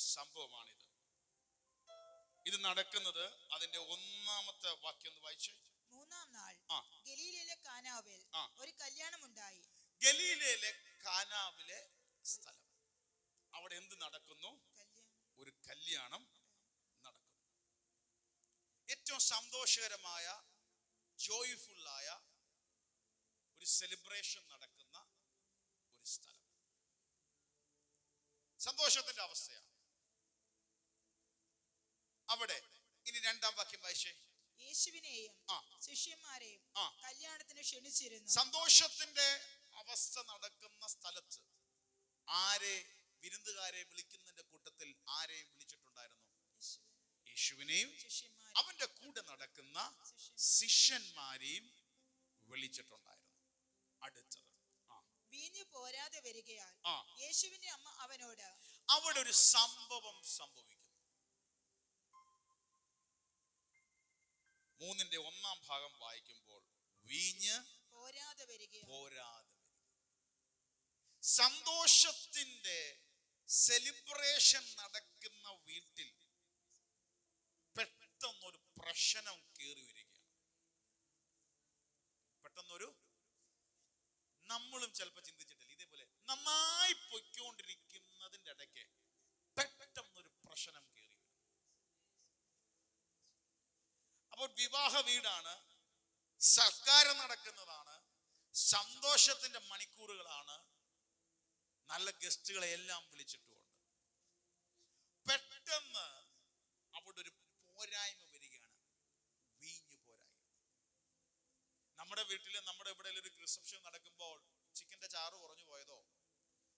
സംഭവമാണിത്. ഇത് നടക്കുന്നത് അതിന്റെ ഒന്നാമത്തെ വാക്യം ഒന്ന് വായിച്ചേ. 3-ാം നാൾ ഗലീലയിലെ കാനാവിൽ ഒരു കല്യാണം ഉണ്ടായി. ഗലീലയിലെ കാനാവിലെ സ്ഥലം, അവിടെ എന്ത് നടക്കുന്നു? ഒരു കല്യാണം നടക്കുന്നു. ഏറ്റവും സന്തോഷകരമായ, ജോയ്ഫുള്ളായ ഒരു സെലിബ്രേഷൻ നടക്കുന്ന ഒരു സ്ഥലം, സന്തോഷത്തിന്റെ അവസ്ഥയാണ് അവിടെ. ഇനി 2-ാം വാക്യം വായിച്ചേ. യേശുവിനെയും ശിഷ്യന്മാരെയും കല്യാണത്തിന് ക്ഷണിച്ചിരുന്നു. സന്തോഷത്തിന്റെ അവസ്ഥ നടക്കുന്ന സ്ഥലത്ത് ആരെ, വിരുന്നുകാരെ വിളിക്കുന്നതിന്റെ കൂട്ടത്തിൽ ആരെയും വിളിച്ചിട്ടുണ്ടായിരുന്നു? യേശുവിനെയും അവന്റെ കൂടെ നടക്കുന്ന ശിഷ്യന്മാരെയും വിളിച്ചിട്ടുണ്ടായിരുന്നു. അടുത്തത്, വീഞ്ഞു പോരാതെ വരികയാൽ യേശുവിന്റെ അമ്മ അവനോട്, അവിടെ ഒരു സംഭവം സംഭവിക്കുന്നു. 3-ന്റെ 1-ാം ഭാഗം വായിക്കുമ്പോൾ വീഞ്ഞ് പോരാതെ വരികയാൽ, സന്തോഷത്തിന്റെ സെലിബ്രേഷൻ നടക്കുന്ന വീട്ടിൽ പെട്ടെന്നൊരു പ്രശ്നം കയറി വരികയാണ്. പെട്ടെന്നൊരു, നമ്മളും ചിലപ്പോൾ ചിന്തിച്ചിട്ടില്ല, ഇതേപോലെ നന്നായി പൊയ്ക്കൊണ്ടിരിക്കുന്നതിന്റെ ഇടയ്ക്ക് പെട്ടെന്നൊരു പ്രശ്നം കയറി വരും. അപ്പോൾ വിവാഹ വീടാണ്, സൽക്കാരം നടക്കുന്നതാണ്, സന്തോഷത്തിന്റെ മണിക്കൂറുകളാണ്, നല്ല ഗസ്റ്റുകളെ എല്ലാം വിളിച്ചിട്ടുമുണ്ട്. പെട്ടെന്ന് അവിടെ ഒരു പോരായ്മ വരികയാണ്, വീഞ്ഞു പോരായ്മ. നമ്മുടെ വീട്ടിൽ, നമ്മുടെ ഇവിടെ ഒരു റിസപ്ഷൻ നടക്കുമ്പോൾ ചിക്കന്റെ ചാറ് കുറഞ്ഞു പോയതോ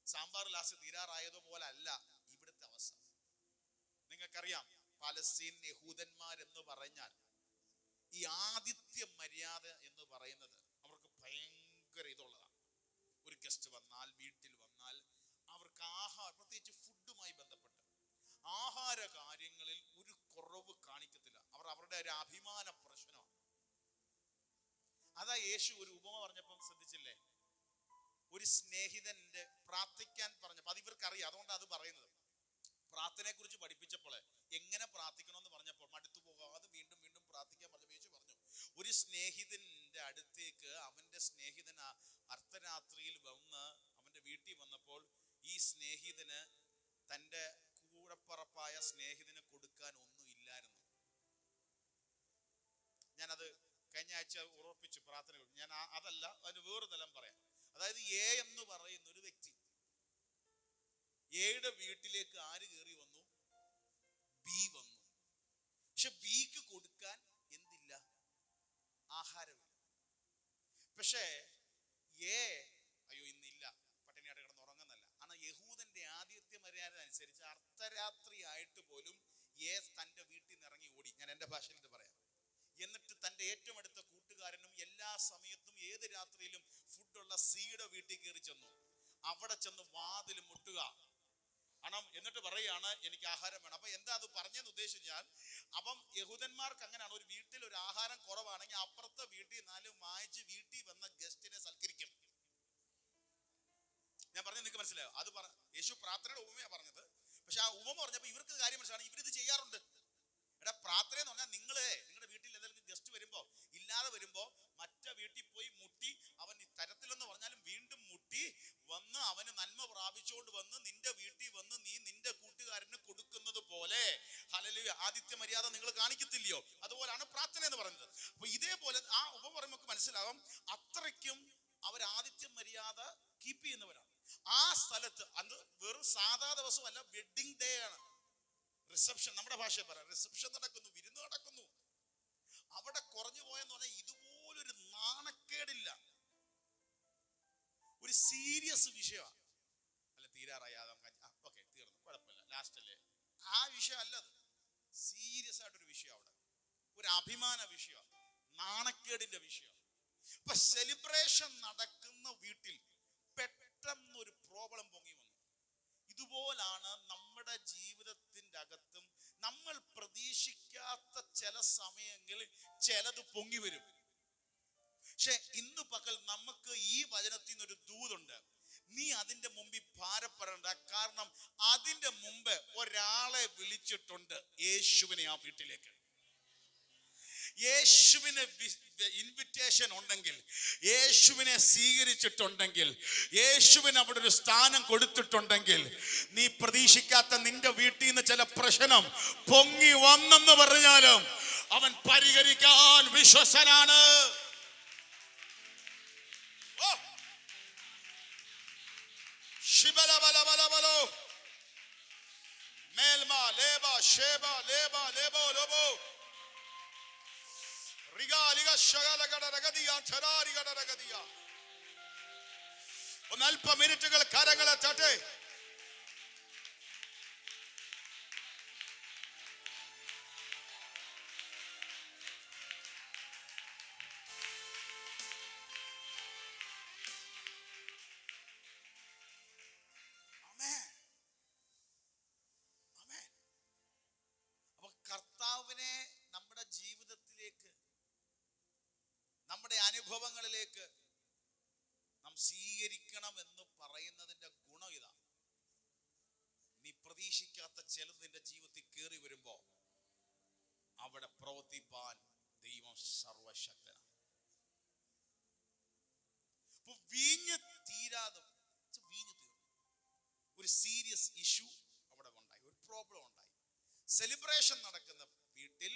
സാമ്പാർ ലാസ്റ്റ് തീരാറായതോ പോലെ അല്ല ഇവിടുത്തെ അവസ്ഥ. നിങ്ങൾക്കറിയാം, പലസ്തീൻ യഹൂദന്മാരെന്ന് പറഞ്ഞാൽ ഈ ആതിഥ്യ മര്യാദ എന്ന് പറയുന്നത് അവർക്ക് ഭയങ്കര ഇതുള്ളതാണ്. ഒരു ഗസ്റ്റ് വന്നാൽ, വീട്ടിൽ വന്നാൽ അവർക്ക് ആഹാരം, പ്രത്യേകിച്ച് ഫുഡുമായി ബന്ധപ്പെട്ട് ആഹാര കാര്യങ്ങളിൽ ഒരു കുറവ് കാണിക്കത്തില്ല. അവരുടെ ഒരു അഭിമാന പ്രശ്നമാണ്. അതാ യേശു ഒരു ഉപമ പറഞ്ഞപ്പം ശ്രദ്ധിച്ചില്ലേ? ഒരു സ്നേഹിതന്റെ പ്രാർത്ഥിക്കാൻ പറഞ്ഞപ്പോൾ, അത് ഇവർക്കറിയാം, അതുകൊണ്ടാണ് അത് പറയുന്നത്. പ്രാർത്ഥനയെ കുറിച്ച് പഠിപ്പിച്ചപ്പോൾ എങ്ങനെ പ്രാർത്ഥിക്കണമെന്ന് പറഞ്ഞപ്പോൾ മടുത്തു പോകാതെ വീണ്ടും വീണ്ടും പ്രാർത്ഥിക്കാൻ പറഞ്ഞപ്പോൾ യേശു പറഞ്ഞു, ഒരു സ്നേഹിതന്റെ അടുത്തേക്ക് അവന്റെ സ്നേഹിതൻ അർദ്ധരാത്രിയിൽ വന്ന് അവന്റെ വീട്ടിൽ വന്നപ്പോൾ ഈ സ്നേഹിതന് തൻ്റെ കൂടപ്പറപ്പായ സ്നേഹിതന് കൊടുക്കാൻ ഒന്നും ഇല്ലായിരുന്നു. ഞാനത് കഴിഞ്ഞ ആഴ്ച ഉറപ്പിച്ചു പ്രാർത്ഥന. ഞാൻ അതല്ല, അതിന് വേറെ തലം പറയാം. അതായത് എ എന്ന് പറയുന്ന ഒരു വ്യക്തി, എയുടെ വീട്ടിലേക്ക് ആര് കയറി വന്നു? ബി വന്നു. പക്ഷെ ബിക്ക് കൊടുക്കാൻ എന്തില്ല? ആഹാരമില്ല. പക്ഷേ എ അയ്യോ ഇന്നില്ല, പട്ടിണിയായിട്ട് കിടന്ന് ഉറങ്ങുന്നല്ല. ആണ് യഹൂദന്റെ ആതിഥ്യ മര്യാദ അനുസരിച്ച് അർദ്ധരാത്രി ആയിട്ട് പോലും എ തന്റെ വീട്ടിൽ നിന്ന് ഇറങ്ങി ഓടി. ഞാൻ എൻ്റെ ഭാഷയിൽ ഇത് പറയാം. എന്നിട്ട് തൻ്റെ ഏറ്റവും അടുത്ത കൂട്ടുകാരനും എല്ലാ സമയത്തും ഏത് രാത്രിയിലും ഫുഡുള്ള സിയുടെ വീട്ടിൽ കയറി ചെന്നു. അവിടെ ചെന്ന് വാതിൽ മുട്ടുക, എന്നിട്ട് പറയുകയാണ് എനിക്ക് ആഹാരം വേണം. അപ്പൊ എന്താ അത് പറഞ്ഞെന്ന് ഉദ്ദേശിച്ചാൽ, അപ്പം യഹൂദന്മാർക്ക് അങ്ങനെയാണ്, ഒരു വീട്ടിൽ ഒരു ആഹാരം കുറവാണെങ്കിൽ അപ്പുറത്തെ വീട്ടിൽ 4 വായിച്ച് വീട്ടിൽ വന്ന ഗസ്റ്റിനെ സൽക്കരിക്കും. ഞാൻ പറഞ്ഞത് നിങ്ങൾക്ക് മനസ്സിലായോ? അത് യേശു പ്രാർത്ഥനയുടെ ഉപമയാണ് പറഞ്ഞത്. പക്ഷെ ആ ഉപമ പറഞ്ഞപ്പോൾ ഇവർക്ക് കാര്യം മനസ്സിലാണ്, ഇവരിത് ചെയ്യാറുണ്ട്. എടാ, പ്രാർത്ഥന എന്ന് പറഞ്ഞാൽ നിങ്ങളുടെ വീട്ടിൽ എന്തെങ്കിലും ഗസ്റ്റ് വരുമ്പോ, ഇല്ലാതെ വരുമ്പോ മറ്റേ വീട്ടിൽ പോയി മുട്ടി, അവൻ തരത്തിലെന്ന് പറഞ്ഞാലും വീണ്ടും മുട്ടി വന്ന് അവന് നന്മ പ്രാപിച്ചുകൊണ്ട് വന്ന് നിന്റെ വീട്ടിൽ വന്ന് നീ നിന്റെ കൂട്ടുകാരന് കൊടുക്കുന്നത് പോലെ ഹല്ലേലൂയ ആതിഥ്യ മര്യാദ നിങ്ങൾ കാണിക്കത്തില്ലയോ? അതുപോലാണ് പ്രാർത്ഥന എന്ന് പറയുന്നത്. അപ്പൊ ഇതേപോലെ ആ ഉപമ പറയുമ്പോൾ മനസ്സിലാവും, അത്രയ്ക്കും അവർ ആതിഥ്യ മര്യാദ കീപ്പ് ചെയ്യുന്നവരാണ്. ആ സ്ഥലത്ത് അത് വെറും സാധാ ദിവസമല്ല, വെഡിങ് ഡേ ആണ്. റിസപ്ഷൻ, നമ്മുടെ ഭാഷയിൽ പറയാം, റിസപ്ഷൻ നടക്കുന്നു, വിരുന്ന് നടക്കുന്നു. അവിടെ കുറഞ്ഞു പോയെന്ന് പറഞ്ഞാൽ ഇതുപോലൊരു നാണക്കേടില്ല. ഒരു സീരിയസ് വിഷയമാണ്. അല്ല, തീരാറായി, ഓക്കെ തീർന്നു, കുഴപ്പമില്ല, ലാസ്റ്റ് അല്ലേ, ആ വിഷയം അല്ലത്. സീരിയസ് ആയിട്ടൊരു വിഷയം, അവിടെ ഒരു അഭിമാന വിഷയം, നാണക്കേടിന്റെ വിഷയം. ഇപ്പൊ സെലിബ്രേഷൻ നടക്കുന്ന വീട്ടിൽ പെട്ടെന്നൊരു പ്രോബ്ലം പൊങ്ങി വന്നു. ഇതുപോലാണ് നമ്മുടെ ജീവിതത്തിന്റെ അകത്തും നമ്മൾ പ്രതീക്ഷിക്കാത്ത ചില സമയങ്ങളിൽ ചിലത് പൊങ്ങി വരും. പക്ഷെ ഇന്ന് പകൽ നമുക്ക് ഈ വചനത്തിൽ നിന്നൊരു ദൂതുണ്ട്. നീ അതിന്റെ മുമ്പിൽ ഭാരപ്പെടേണ്ട. കാരണം അതിന്റെ മുമ്പ് വിളിച്ചിട്ടുണ്ട് യേശുവിനെ ആ വീട്ടിലേക്ക്. യേശുവിന് ഇൻവിറ്റേഷൻ ഉണ്ടെങ്കിൽ, യേശുവിനെ സ്വീകരിച്ചിട്ടുണ്ടെങ്കിൽ, യേശുവിന് അവിടെ ഒരു സ്ഥാനം കൊടുത്തിട്ടുണ്ടെങ്കിൽ, നീ പ്രതീക്ഷിക്കാത്ത നിന്റെ വീട്ടിൽ നിന്ന് ചില പ്രശ്നം പൊങ്ങി വന്നെന്ന് പറഞ്ഞാലും അവൻ പരിഹരിക്കാൻ വിശ്വസ്തനാണ്. ഒന്ന് അല്പ മിനിറ്റുകൾ കരങ്ങളെ തട്ടെ. കർത്താവിനെ നമ്മുടെ ജീവിതത്തിലേക്ക്, നമ്മുടെ അനുഭവങ്ങളിലേക്ക് നാം സ്വീകരിക്കണം എന്ന് പറയുന്നതിന്റെ ഗുണം ഇതാ. നീ പ്രതീക്ഷിക്കാത്ത ചിലത് നിന്റെ ജീവിതത്തിൽ കയറി വരുമ്പോ അവിടെ പ്രവർത്തിപ്പാൻ ദൈവം സർവശക്തനാണ്. വീഞ്ഞ് തീരാതെ വീഞ്ഞ് തീർന്നു, ഒരു സീരിയസ് ഇഷ്യൂ അവിടെ ഉണ്ടായി, ഒരു പ്രോബ്ലം ഉണ്ടായി. സെലിബ്രേഷൻ നടക്കുന്ന വീട്ടിൽ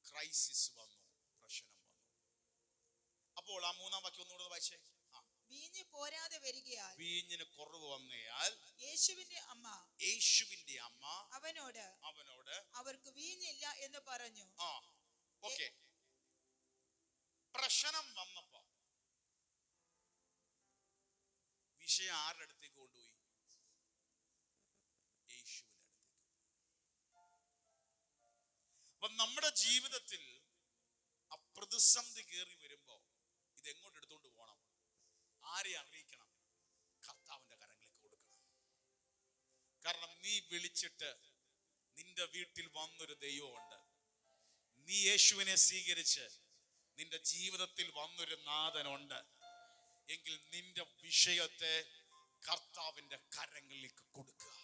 ക്രൈസിസ് വന്നു, പ്രശ്നം വന്നു. അപ്പോൾ ആ മൂന്നാം വാക്യം ഒന്നുകൂടെ വായിച്ചേ. വീഞ്ഞ് പോരാതെ വരികയാൽ, വീഞ്ഞിന് കുറവ് വന്നയാൽ യേശുവിന്റെ അമ്മ അവനോട് അവർക്ക് വീഞ്ഞില്ല എന്ന് പറഞ്ഞു. ഓക്കേ, പ്രശ്നം വന്നപ്പോ വിഷയം ആരുടെ അടുത്തേക്ക് കൊണ്ടുപോയി? യേശുവിന്റെ അടുത്തേക്ക്. അപ്പൊ നമ്മുടെ ജീവിതത്തിൽ ആ പ്രതിസന്ധി കയറി വരുമ്പോ ഇത് എങ്ങോട്ട് എടുത്തോണ്ട് പോകണം? ആരെ അറിയിക്കണം? കർത്താവിന്റെ കരങ്ങളിലേക്ക് കൊടുക്കണം. കാരണം നീ വിളിച്ചിട്ട് നിന്റെ വീട്ടിൽ വന്നൊരു ദൈവമുണ്ട്. നീ യേശുവിനെ സ്വീകരിച്ച് നിന്റെ ജീവിതത്തിൽ വന്നൊരു നാഥനുണ്ട് എങ്കിൽ നിന്റെ വിഷയത്തെ കർത്താവിന്റെ കരങ്ങളിലേക്ക് കൊടുക്കുക.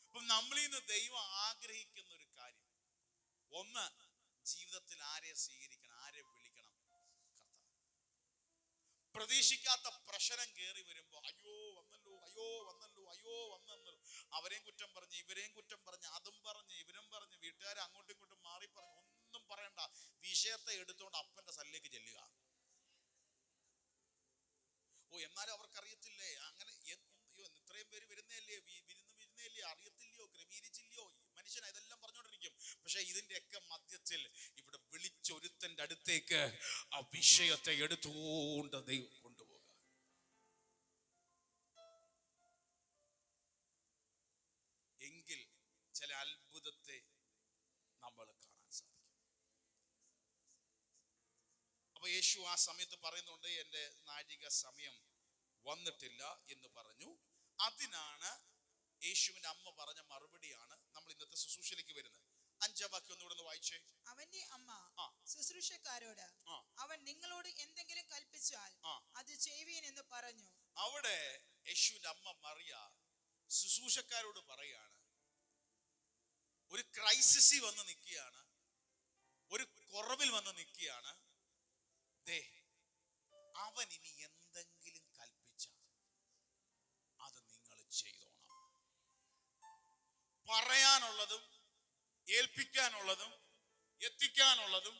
അപ്പൊ നമ്മളിൽ നിന്ന് ദൈവം ആഗ്രഹിക്കുന്ന ഒരു കാര്യം, ഒന്ന്, ജീവിതത്തിൽ ആരെ സ്വീകരിക്കണം, ആരെ വിളിക്കണം? കർത്താവ്. പ്രതീക്ഷിക്കാത്ത പ്രശ്നം കയറി വരുമ്പോ അയ്യോ വന്നല്ലോ, അയ്യോ വന്നല്ലോ, അയ്യോ വന്നല്ലോ, അവരെയും കുറ്റം പറഞ്ഞ് ഇവരെയും കുറ്റം പറഞ്ഞ് അതും പറഞ്ഞ് ഇവരും പറഞ്ഞ് വീട്ടുകാരെ അങ്ങോട്ടും ഇങ്ങോട്ടും മാറി പറഞ്ഞ് ഒന്നും പറയണ്ട, വിഷയത്തെ എടുത്തുകൊണ്ട് അപ്പന്റെ സല്ലിലേക്ക് ചെല്ലുക. എന്നാലും അവർക്കറിയത്തില്ലേ, അങ്ങനെ ഇത്രയും പേര് വരുന്നല്ലേ, വരുന്നല്ലേ, അറിയത്തില്ലയോ, ക്രമീകരിച്ചില്ലയോ, മനുഷ്യൻ ഇതെല്ലാം പറഞ്ഞുകൊണ്ടിരിക്കും. പക്ഷെ ഇതിന്റെയൊക്കെ മധ്യത്തിൽ ഇവിടെ വിളിച്ചൊരുത്തന്റെ അടുത്തേക്ക് ആ വിഷയത്തെ എടുത്തുകൊണ്ട് ദൈവം കൊണ്ടുപോകുക. എങ്കിൽ ചില അത്ഭുതത്തെ നമ്മൾ കാണാൻ സാധിക്കും. അപ്പൊ യേശു ആ സമയത്ത് പറയുന്നുണ്ട്, എന്റെ നാഴിക സമയം വന്നിട്ടില്ല എന്ന് പറഞ്ഞു. അതിനാണ് യേശുവിന്റെ അമ്മ പറഞ്ഞ മറുപടിയാണ് നമ്മൾ ഇന്നത്തെ ശുശ്രൂഷയിലേക്ക് വരുന്നത്. 5-ാം വാക്യം ഒന്നുകൂടെ വായിച്ചേ. അവന്റെ അമ്മ ശുശ്രൂഷക്കാരോട്, അവൻ നിങ്ങളോട് എന്തെങ്കിലും കൽപ്പിച്ചാൽ അത് ചെയ്യുവീൻ എന്ന് പറഞ്ഞു. അവിടെ യേശുവിന്റെ അമ്മ മറിയ ശുശ്രൂഷക്കാരോട് പറയാണ്, ഒരു ക്രൈസിസിൽ വന്ന് നിൽക്കുകയാണ്, ഒരു കുറവിൽ വന്ന് നിൽക്കുകയാണ്. അവൻ ഇനി എന്തെങ്കിലും കൽപ്പിച്ചാൽ അത് നിങ്ങൾ ചെയ്തോണം. പറയാനുള്ളതും ഏൽപ്പിക്കാനുള്ളതും എത്തിക്കാനുള്ളതും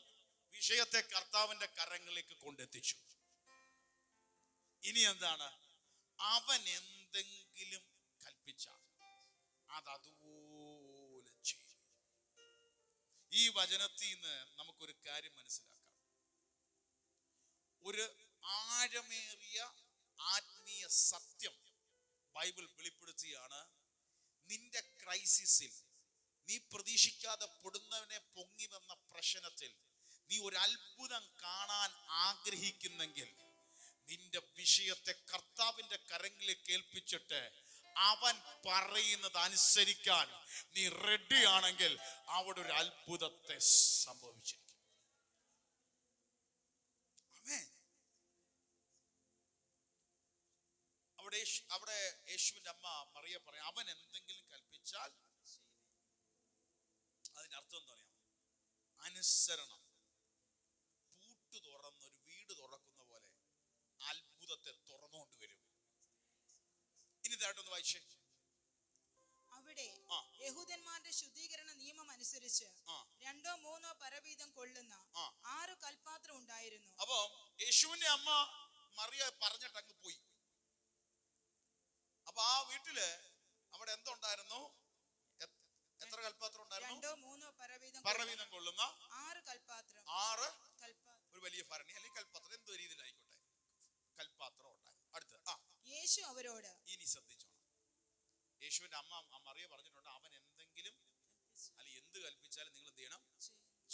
വിഷയത്തെ കർത്താവിന്റെ കരങ്ങളിലേക്ക് കൊണ്ടെത്തിച്ചു. ഇനി എന്താണ്? അവൻ എന്തെങ്കിലും കൽപ്പിച്ചാൽ അത് അതുപോലെ ചെയ്യും. ഈ വചനത്തിൽ നിന്ന് നമുക്കൊരു കാര്യം മനസ്സിലാക്കാം. ഒരു ആഴമേറിയ ആത്മീയ സത്യം ബൈബിൾ വെളിപ്പെടുത്തിയാണ്. നിന്റെ ക്രൈസിസിൽ, നീ പ്രതീക്ഷിക്കാതെ പൊടുന്നവനെ പൊങ്ങി വന്ന പ്രശ്നത്തിൽ നീ ഒരു അത്ഭുതം കാണാൻ ആഗ്രഹിക്കുന്നെങ്കിൽ നിന്റെ വിഷയത്തെ കർത്താവിന്റെ കരങ്ങളിലേക്ക് ഏൽപ്പിച്ചിട്ട് അവൻ പറയുന്നത് അനുസരിക്കാൻ നീ റെഡിയാണെങ്കിൽ അവിടെ ഒരു അത്ഭുതത്തെ സംഭവിച്ചിരിക്കും. അവിടെ യേശുവിന്റെ അമ്മ മറിയ പറയാം, അവൻ എന്തെങ്കിലും കൽപ്പിച്ചാൽ. അതിന്റെ അർത്ഥം എന്താ പറയാ? അനുസരണം. പൂട്ട് തുറന്ന് ഒരു വീട് തുറക്കുന്ന പോലെ അത്ഭുതത്തെ തുറന്നുകൊണ്ട് വരും. ഇനി ഇതായിട്ടൊന്ന് വായിച്ചേ. അവിടെ യഹൂദന്മാരുടെ ശുദ്ധീകരണ നിയമം അനുസരിച്ച് 2 or 3 പരവീതം കൊള്ളുന്ന 6 കൽപാത്രം ഉണ്ടായിരുന്നു. അപ്പൊ യേശുവിന്റെ അമ്മ മറിയ പറഞ്ഞിട്ട് അങ്ങ് പോയി. അപ്പൊ ആ വീട്ടില് അവിടെ എന്തുണ്ടായിരുന്നു? എത്ര കൽപാത്രം ഉണ്ടായിരുന്നു? 2 or 3 പരവീതം കൊള്ളുന്ന 6 കൽപാത്രം. 6 ഒരു വലിയ ഭരണി അല്ലെങ്കിൽ കൽപാത്രം, എന്തോ രീതിയിലായിക്കോട്ടെ, കൽപാത്രം ഉണ്ടായി. അടുത്ത് യേശു അവരോട്, ഇനി ശ്രദ്ധിച്ചോണം, യേശുവിന്റെ അമ്മ മറിയ പറഞ്ഞിട്ടുണ്ട്, അവൻ എന്തെങ്കിലും അല്ലെ എന്ത് കൽപ്പിച്ചാലും നിങ്ങൾ എന്ത് ചെയ്യണം?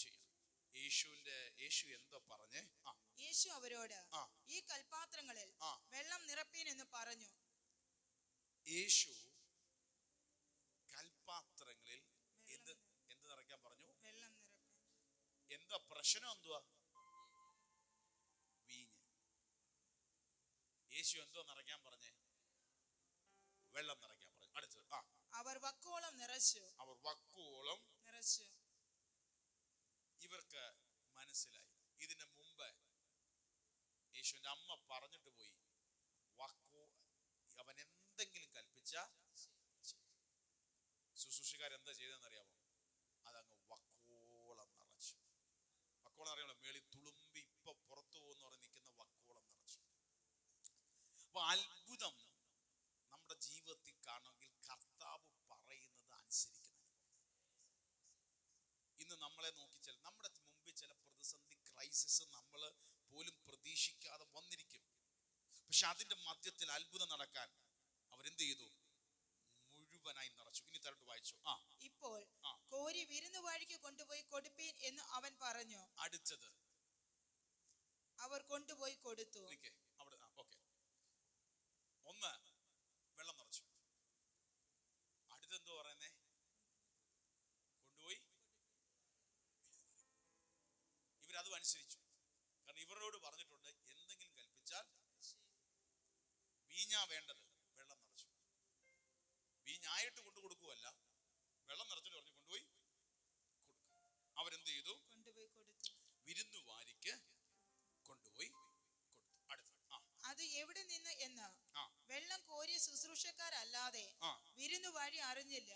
ചെയ്യണം. യേശു എന്തോ പറഞ്ഞേ? യേശു അവരോട്, ഈ കൽപാത്രങ്ങളിൽ വെള്ളം നിറപ്പീൻ എന്ന് പറഞ്ഞു. യേശു കൽപാത്രങ്ങളിൽ എന്ത് നിറയ്ക്കാൻ പറഞ്ഞു? വെള്ളം നിറപ്പീൻ. എന്താ പ്രശ്നം? എന്തുവാ? വീഞ്ഞ്. യേശു എന്തോ നിറയ്ക്കാൻ പറഞ്ഞേ? വെള്ളം നിറയ്ക്കാൻ പറഞ്ഞു. അടുത്ത് അവർ വക്കോളം നിറച്ചു. ഇവർക്ക് മനസ്സിലായി. ഇതിന് മുമ്പ് യേശുവിന്റെ അമ്മ പറഞ്ഞിട്ട് പോയി, അവൻ എന്തെങ്കിലും കൽപ്പിച്ച. ശുശ്രൂഷക്കാരെന്താ ചെയ്തെന്നറിയാമോ? അതങ്ങ് വക്കോളം നിറച്ചു. വക്കോളം അറിയാമല്ലോ, മേളി തുളുമ്പി ഇപ്പൊ പുറത്തു പോകുന്ന പറഞ്ഞ് നിൽക്കുന്ന വക്കോളം നിറച്ചു. അപ്പൊ അത്ഭുതം നമ്മുടെ ജീവിതത്തിൽ കാണണമെങ്കിൽ കർത്താവ് പറയുന്നത് അനുസരിക്കണം. ഇന്ന് നമ്മളെ നോക്കി നമ്മുടെ മുമ്പിൽ ചില പ്രതിസന്ധി, ക്രൈസിസ് നമ്മൾ പോലും പ്രതീക്ഷിക്കാതെ വന്നിരിക്കും. പക്ഷെ അതിന്റെ മധ്യത്തിൽ അത്ഭുതം നടക്കാൻ അവരെന്ത് ചെയ്തു? മുഴുവനായി നിറച്ചു. ഇനി തരട്ട് വായിച്ചു. ഇപ്പോൾ കോരി വിരുന്നുവാഴിക്ക് കൊണ്ടുപോയി കൊടുപ്പീൻ എന്ന് അവൻ പറഞ്ഞു. അടുത്തത് അവർ കൊണ്ടുപോയി കൊടുത്തു. അവിടെ ഒന്ന് വെള്ളം നിറച്ചു. അടുത്തെന്തോ പറയുന്നേ? കൊണ്ടുപോയി. ഇവരതും അനുസരിച്ചു. കാരണം ഇവരോട് പറഞ്ഞിട്ടുണ്ട്, എന്തെങ്കിലും കൽപ്പിച്ചാൽ. വീഞ്ഞാ വേണ്ടത്, വെള്ളം നിറച്ചു. വീഞ്ഞായിട്ട് കൊണ്ടു കൊടുക്കുകയല്ല, വെള്ളം നിറച്ചിട്ട് പറഞ്ഞു കൊണ്ടുപോയി കൊടുക്കും. അവരെന്ത് ചെയ്തു? കൊണ്ടുപോയി കൊടുത്തു. വിരുന്നുവാരിക്ക് കൊണ്ടുപോയി കൊടുത്തു. അടുത്ത അത് എവിടെ നിന്ന് എന്ന് വെള്ളം കോരിയ ശുശ്രൂഷക്കാരല്ലാതെ വിരുന്നുവാഴി അറിഞ്ഞില്ല.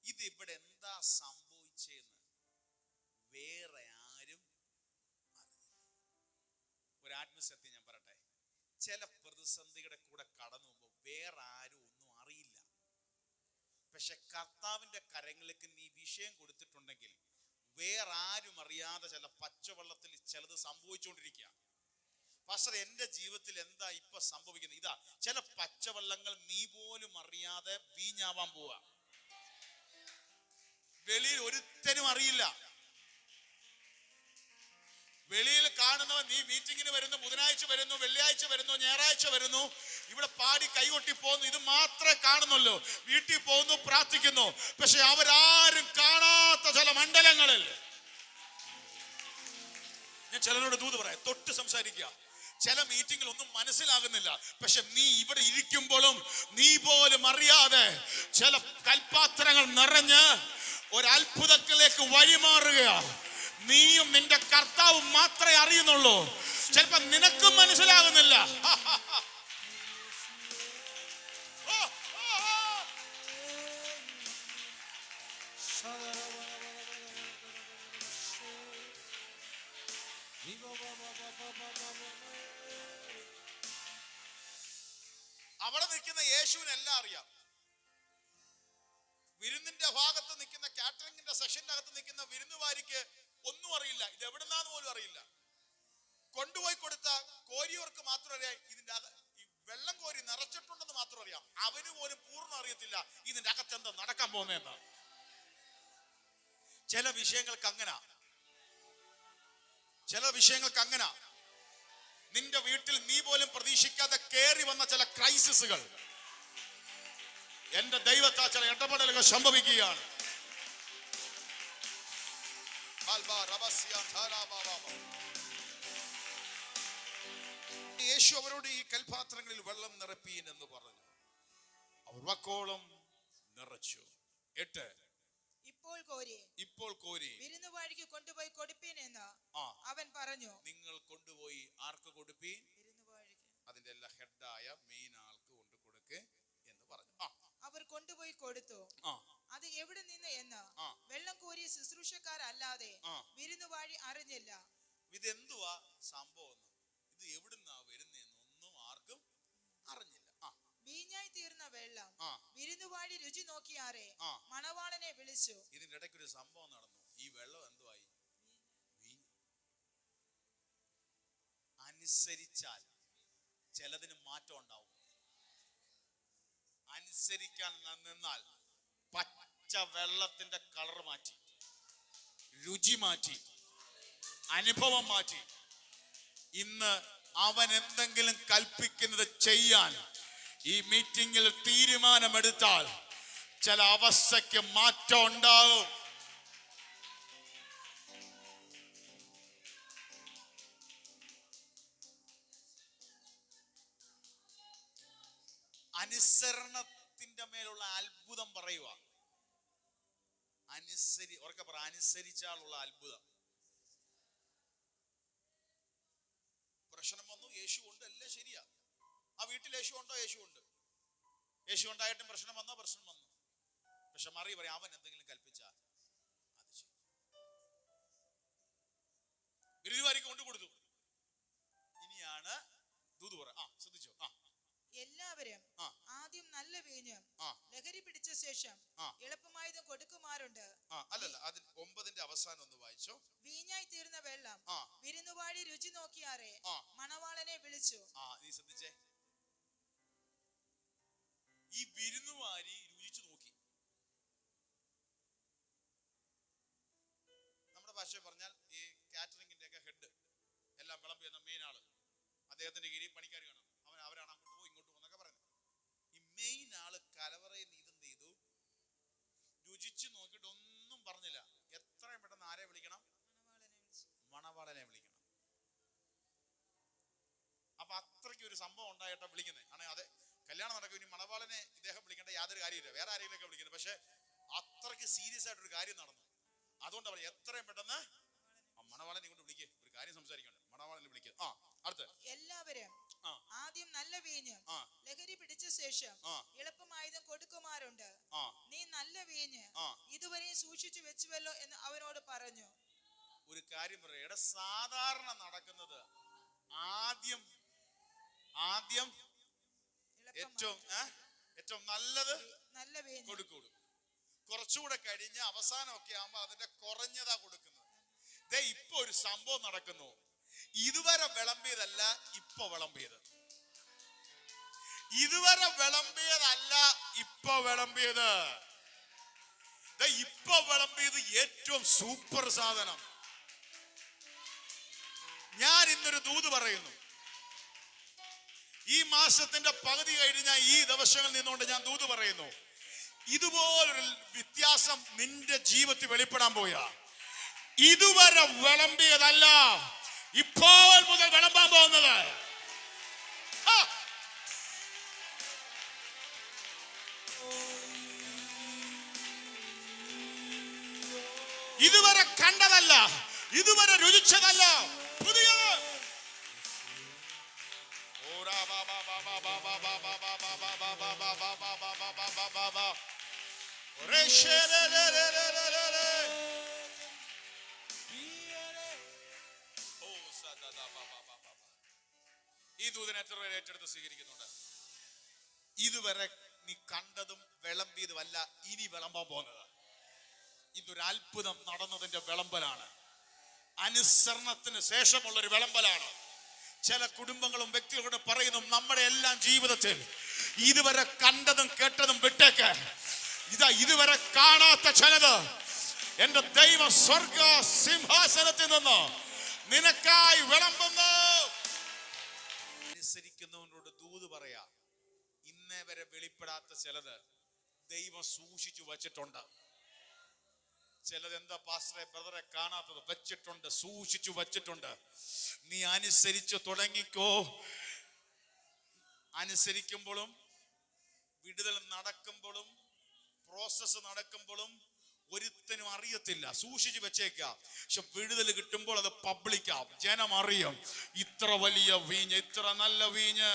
ഇത് ഇവിടെ എന്താ സംഭവിച്ചെന്ന് വേറെ ആരും അറിഞ്ഞില്ല. ഒരു ആത്മസത്യം ഞാൻ പറയട്ടെ, ചില പ്രതിസന്ധിയുടെ കൂടെ കടന്നു പോകുമ്പോൾ വേറെ ആരും ഒന്നും അറിയില്ല. പക്ഷെ കർത്താവിന്റെ കരങ്ങളിലേക്ക് നീ വിഷയം കൊടുത്തിട്ടുണ്ടെങ്കിൽ വേറെ ആരും അറിയാതെ ചില പച്ചവെള്ളത്തിൽ ചിലത് സംഭവിച്ചുകൊണ്ടിരിക്കുക. പാസ്റ്റർ, എന്റെ ജീവിതത്തിൽ എന്താ ഇപ്പൊ സംഭവിക്കുന്നത്? ഇതാ, ചില പച്ചവെള്ളങ്ങൾ നീ പോലും അറിയാതെ വീഞ്ഞാവാൻ പോവാ. വെളിയിൽ ഒരുത്തനും അറിയില്ല. വെളിയിൽ കാണുന്നവൻ, നീ മീറ്റിങ്ങിന് വരുന്നു, ബുധനാഴ്ച വരുന്നു, വെള്ളിയാഴ്ച വരുന്നു, ഞായറാഴ്ച വരുന്നു, ഇവിടെ പാടി കൈകൊട്ടി പോകുന്നു, ഇത് മാത്രമേ കാണുന്നുള്ളൂ. വീട്ടിൽ പോകുന്നു, പ്രാർത്ഥിക്കുന്നു. പക്ഷെ അവരാരും കാണാത്ത ചില മണ്ഡലങ്ങളിൽ ഞാൻ ചിലരോട് ദൂത് പറയാം, തൊട്ട് സംസാരിക്കുക. ചില മീറ്റിങ്ങിൽ ഒന്നും മനസ്സിലാകുന്നില്ല. പക്ഷെ നീ ഇവിടെ ഇരിക്കുമ്പോഴും നീ പോലും അറിയാതെ ചില കൽപാത്രങ്ങൾ നിറഞ്ഞ് ഒരത്ഭുതത്തിലേക്ക് വഴിമാറുക. നീയും നിന്റെ കർത്താവും മാത്രമേ അറിയുന്നുള്ളൂ. ചിലപ്പോ നിനക്കും മനസ്സിലാകുന്നില്ല. അവിടെ നിൽക്കുന്ന യേശുവിനെല്ലാം അറിയാം. വിരുന്നിന്റെ ഭാഗത്ത് നിൽക്കുന്ന, കാറ്ററിംഗിന്റെ സെഷന്റെ അകത്ത് നിൽക്കുന്ന വിരുന്നുവാരിക്ക് ഒന്നും അറിയില്ല. ഇത് എവിടുന്നാന്ന് പോലും അറിയില്ല. കൊണ്ടുപോയി കൊടുത്ത കോരിയവർക്ക് മാത്രം അറിയാം ഇതിന്റെ ഈ വെള്ളം കോരി നിറച്ചിട്ടുണ്ടെന്ന് മാത്രം അറിയാം. അവന് പോലും പൂർണ്ണം അറിയത്തില്ല ഇതിന്റെ അകത്ത് എന്താ നടക്കാൻ പോകുന്നതെന്ന്. ചില വിഷയങ്ങൾക്ക് അങ്ങനെ നിന്റെ വീട്ടിൽ നീ പോലും പ്രതീക്ഷിക്കാതെ കേറി വന്ന ചില ക്രൈസിസുകൾ, എന്റെ ദൈവത്താൽ ചില ഇടപെടലുകൾ സംഭവിക്കുകയാണ്. യേശു യേശു അവരോട് ഈ കൽപാത്രങ്ങളിൽ വെള്ളം നിറപ്പീൻ എന്ന് പറഞ്ഞു. അവർ വക്കോളം നിറച്ചു. 8. ഇപ്പോൾ കോരി വിരുന്നുവാഴിക്ക് കൊണ്ടുപോയി കൊടുപ്പീൻ എന്ന് അവൻ പറഞ്ഞു. നിങ്ങൾ കൊണ്ടുപോയി ആർക്ക് കൊടുപ്പീൻ? വിരുന്നുവാഴിക്ക്. അതിന്റെ എല്ലാ ഹെഡായ മെയിൻ ആൾക്ക് കൊണ്ട് കൊടുക്കേ എന്ന് പറഞ്ഞു. അവർ കൊണ്ടുപോയി കൊടുത്തു. അത് എവിടെ നിന്ന് എന്ന് വെള്ളം കോരിയ ശുശ്രൂഷക്കാരല്ലാതെ വിരുന്നുവാഴി അറിഞ്ഞില്ല. ഇതെന്തുവാ സംഭവം? ഇത് എവിടുന്നാ വരുന്നതെന്നൊന്നും ആർക്കും അറിഞ്ഞില്ല. വീഞ്ഞായി തീർന്ന വെള്ളം വിരുന്നുവാഴി രുചി നോക്കിയാറെ മണവാളനെ വിളിച്ചു. ഇതിന്റെ ഇടയ്ക്ക് ഒരു സംഭവം നടന്നു. ഈ വെള്ളം എന്തുവായി? അനുസരിച്ചാൽ ചിലതിന് മാറ്റം ഉണ്ടാവും. അനുസരിക്കാൻ നിന്നാൽ പച്ച വെള്ളത്തിന്റെ കളർ മാറ്റി, രുചി മാറ്റി, അനുഭവം മാറ്റി. ഇന്ന് അവൻ എന്തെങ്കിലും കൽപ്പിക്കുന്നത് ചെയ്യാൻ ഈ മീറ്റിംഗിൽ തീരുമാനമെടുത്താൽ ചില അവസ്ഥയ്ക്ക് മാറ്റം ഉണ്ടാകും. അനുസരണത്തിന്റെ മേലുള്ള അത്ഭുതം പറയുക. ഉറക്കെ പറ, അനുസരിച്ചാലുള്ള അത്ഭുതം. പ്രശ്നം വന്നു, യേശു ഉണ്ട്, എല്ലാം ശരിയാ. ആ വീട്ടിൽ യേശു ഉണ്ടോ? യേശു ഉണ്ട്. യേശു ഉണ്ടായിട്ടും പ്രശ്നം വന്നോ? പ്രശ്നം വന്നു. പക്ഷെ മറിയ പറയാം, അവൻ എന്തെങ്കിലും കൽപ്പിച്ചാൽ അത് ശരി. വിരുന്നുവാരിക്ക് കൊണ്ടു കൊടുത്തു. ഇനിയാണ് ദൂത് പറ. ശ്രദ്ധിച്ചോ. എല്ലാവരും ആദ്യം നല്ല വീഞ്ഞ് ലഹരി പിടിച്ച ശേഷം എളുപ്പമായതും കൊടുക്കുമാറുണ്ട്. അല്ലല്ല, അതിൽ 9ന്റെ അവസാനം ഒന്ന് വായിച്ചോ. വീഞ്ഞായി തീർന്ന വെള്ളം വിരുന്നുവാഴി രുചി നോക്കിയാറെ മണവാളനെ വിളിച്ചു. നീ ശ്രദ്ധിച്ചേ, ഈ വിരുന്നുവാരി രുചിച്ചു നോക്കി. നമ്മുടെ ഭാഷ പറഞ്ഞാൽ ഈ കാറ്ററിംഗിന്റെ ഒക്കെ ഹെഡ് എല്ലാം വിളമ്പുന്ന മെയിൻ ആള്, അദ്ദേഹത്തിന്റെ കീഴിൽ പണിക്കാർ കാണും. അവരാണ് അങ്ങോട്ട് പോകും ഇങ്ങോട്ട് പോകുന്നൊക്കെ പറയുന്നത്. ഈ മെയിൻ ആള് കലവറയിൽ ഇതെന്ത് ചെയ്തു? രുചിച്ചു നോക്കിയിട്ട് ഒന്നും പറഞ്ഞില്ല. എത്രയും പെട്ടെന്ന് ആരെ വിളിക്കണം? മണവാളനെ വിളിക്കണം. അപ്പൊ അത്രയ്ക്ക് ഒരു സംഭവം ഉണ്ടായിട്ടാ വിളിക്കുന്നത്. ആണെങ്കിൽ അതെ, കല്യാണം നടക്കും, ഇനി മണവാളനെ ഇദ്ദേഹം വിളിക്കേണ്ട യാതൊരു കാര്യമില്ല, വേറെ ആരെങ്കിലൊക്കെ വിളിക്കുന്നത്. പക്ഷെ അത്രയ്ക്ക് സീരിയസ് ആയിട്ടൊരു കാര്യം നടന്നു. അതുകൊണ്ട് പറയാം, എത്രയും പെട്ടെന്ന് മണവാളനെ കൊണ്ട് വിളിക്കേ, ഒരു കാര്യം സംസാരിക്കണ്ട, മണവാളനെ വിളിക്കുക. അടുത്ത എല്ലാവരും ആദ്യം നല്ല വീഞ്ഞ് ലഹരി പിടിച്ച ശേഷം എളുപ്പമായതും കൊടുക്കുമാറുണ്ട്. നീ നല്ല വീഞ്ഞ് ഇതുവരെയും സൂക്ഷിച്ചു വെച്ചുവല്ലോ എന്ന് അവനോട് പറഞ്ഞു. ഒരു കാര്യം പറയാ, സാധാരണ നടക്കുന്നത് ആദ്യം ഏറ്റവും നല്ലത് കൊടുക്കൂടും. കുറച്ചുകൂടെ കഴിഞ്ഞ് അവസാനമൊക്കെ ആകുമ്പോ അതിന്റെ കുറഞ്ഞതാ കൊടുക്കുന്നത്. ഇപ്പൊ ഒരു സംഭവം നടക്കുന്നു. ഇതുവരെ വിളമ്പിയതല്ല ഇപ്പൊ വിളമ്പിയത്. ഇതുവരെ വിളമ്പിയതല്ല ഇപ്പൊ വിളമ്പിയത്. ഇപ്പൊ വിളമ്പിയത് ഏറ്റവും സൂപ്പർ സാധനം. ഞാൻ ഇന്നൊരു ദൂത് പറയുന്നു. ഈ മാസത്തിന്റെ പകുതി കഴിഞ്ഞ ഈ ദിവസങ്ങളിൽ നിന്നുകൊണ്ട് ഞാൻ ദൂത് പറയുന്നു. ഇതുപോലൊരു വ്യത്യാസം നിന്റെ ജീവിതത്തിൽ വെളിപ്പെടാൻ പോയാ. ഇതുവരെ വിളമ്പിയതല്ല ഇപ്പോൾ മുതൽ വിളമ്പാൻ പോകുന്നത്. ഇതുവരെ കണ്ടതല്ല, ഇതുവരെ രുചിച്ചതല്ല, പുതിയത്. ഈ ദൂതനെ എത്ര പേര് ഏറ്റെടുത്ത് സ്വീകരിക്കുന്നുണ്ട്? ഇതുവരെ നീ കണ്ടതും വിളമ്പിയതുമല്ല ഇനി വിളമ്പാൻ പോകുന്നത്. ഇതൊരു അത്ഭുതം നടന്നതിന്റെ വിളമ്പലാണ്. അനുസരണത്തിന് ശേഷമുള്ളൊരു വിളമ്പലാണ്. ചില കുടുംബങ്ങളും വ്യക്തികളോട് പറയുന്നു, നമ്മുടെ എല്ലാം ജീവിതത്തിൽ ഇതുവരെ കണ്ടതും കേട്ടതും വിട്ടേക്ക്. ഇതുവരെ കാണാത്ത ചിലത് എന്റെ ദൈവ സ്വർഗ സിംഹാസനത്തിൽ നിന്ന് നിനക്കായി വിളമ്പുന്നു. അനുസരിക്കുന്നവനോട് ദൂത് പറയാ, ഇന്നേ വരെ വെളിപ്പെടാത്ത ചിലത് ദൈവം സൂക്ഷിച്ചു വച്ചിട്ടുണ്ട്. ചിലത് എന്താ പാസ്റ്ററെ ബ്രദറെ കാണാത്തത്? വെച്ചിട്ടുണ്ട്, സൂക്ഷിച്ചു വച്ചിട്ടുണ്ട്. നീ അനുസരിച്ച് തുടങ്ങിക്കോ. അനുസരിക്കുമ്പോഴും വിടുതൽ നടക്കുമ്പോഴും പ്രോസസ്സ് നടക്കുമ്പോഴും ഒരുത്തനും അറിയത്തില്ല, സൂക്ഷിച്ചു വെച്ചേക്ക. പക്ഷെ വിടുതൽ കിട്ടുമ്പോൾ അത് പബ്ലിക്കാം, ജനം അറിയും. ഇത്ര വലിയ വീഞ്ഞ്, ഇത്ര നല്ല വീഞ്ഞ്.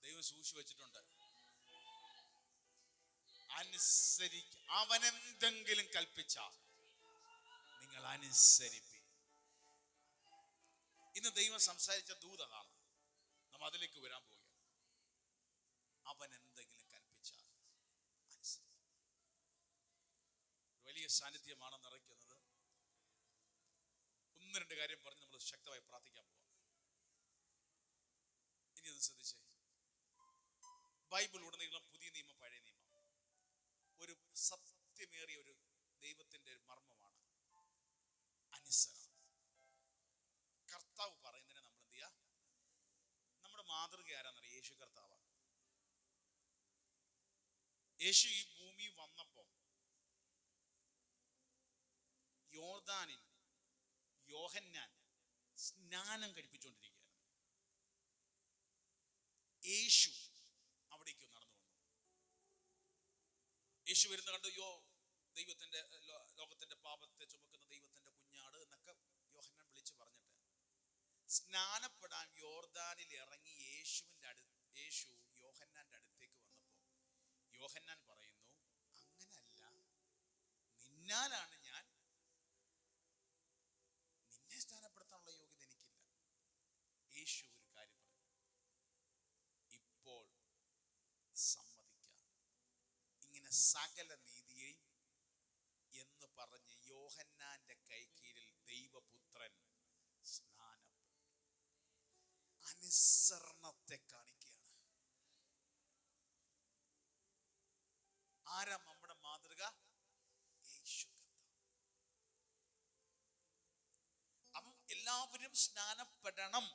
ദൈവം സൂക്ഷിച്ചു വെച്ചിട്ടുണ്ട്. അവനെന്തെങ്കിലും കൽപ്പിച്ചാൽ നിങ്ങൾ അനുസരിപ്പി. ഇന്ന് ദൈവം സംസാരിച്ച ദൂത് അതാണ്. നാം അതിലേക്ക് വരാൻ പോവുകയാണ്. അവൻ എന്തെങ്കിലും കൽപ്പിച്ചാൽ അനുസരിക്കും. വലിയ സാന്നിധ്യമാണ് നിറയ്ക്കുന്നത്. ഒന്ന് രണ്ട് കാര്യം പറഞ്ഞ് നമ്മൾ ശക്തമായി പ്രാർത്ഥിക്കാൻ പോവാം. ഇനി ഒന്ന് ശ്രദ്ധിച്ചേ. ബൈബിൾ ഉടനീളം പുതിയ നിയമം പഴയ നിയമം ഒരു സത്യമേറിയ ഒരു ദൈവത്തിന്റെ ഒരു മർമ്മമാണ് അനുസരണം. കർത്താവ് പറയുന്നതിനെ നമ്മൾ എന്ത് ചെയ്യാ? നമ്മുടെ മാതൃക ആരാന്നറിയാം? യേശു കർത്താവാണ്. യേശു ഈ ഭൂമി വന്നപ്പോ യോർദാനിൽ യോഹന്നാൻ സ്നാനം കഴിപ്പിച്ചുകൊണ്ടിരിക്കുകയാണ്. യേശു അവിടേക്ക് നടന്നു വന്നു. യേശു വരുന്ന കണ്ടു. ദൈവത്തിന്റെ ലോകത്തിന്റെ പാപത്തെ ചുമക്കുന്ന ദൈവത്തിന്റെ കുഞ്ഞാട് എന്നൊക്കെ യോഹന്നാൻ വിളിച്ചു പറഞ്ഞിട്ട് സ്നാനപ്പെടാൻ യോർദാനിൽ ഇറങ്ങി യേശു യോഹന്നാന്റെ അടുത്തേക്ക് വന്നപ്പോ യോഹന്നാൻ പറയുന്നു, അങ്ങനല്ല, നിന്നാലാണ് ഞാൻ, നിന്നെ സ്നാനപ്പെടുത്താനുള്ള യോഗ്യത എനിക്കില്ല. യേശു ഒരു കാര്യം പറഞ്ഞു, ഇപ്പോൾ സമ്മതിക്കാം, ഇങ്ങനെ സകല നീതിയെയും എന്ന് പറഞ്ഞ് യോഹന്നാന്റെ കൈക്കീഴിൽ ദൈവപുത്രൻ സ്നാനപ്പെട്ടു. അനുസരണത്തെ കാണിക്കുകയാണ്. ആരാ നമ്മുടെ മാതൃക? യേശു. അപ്പം എല്ലാവരും സ്നാനപ്പെടണം.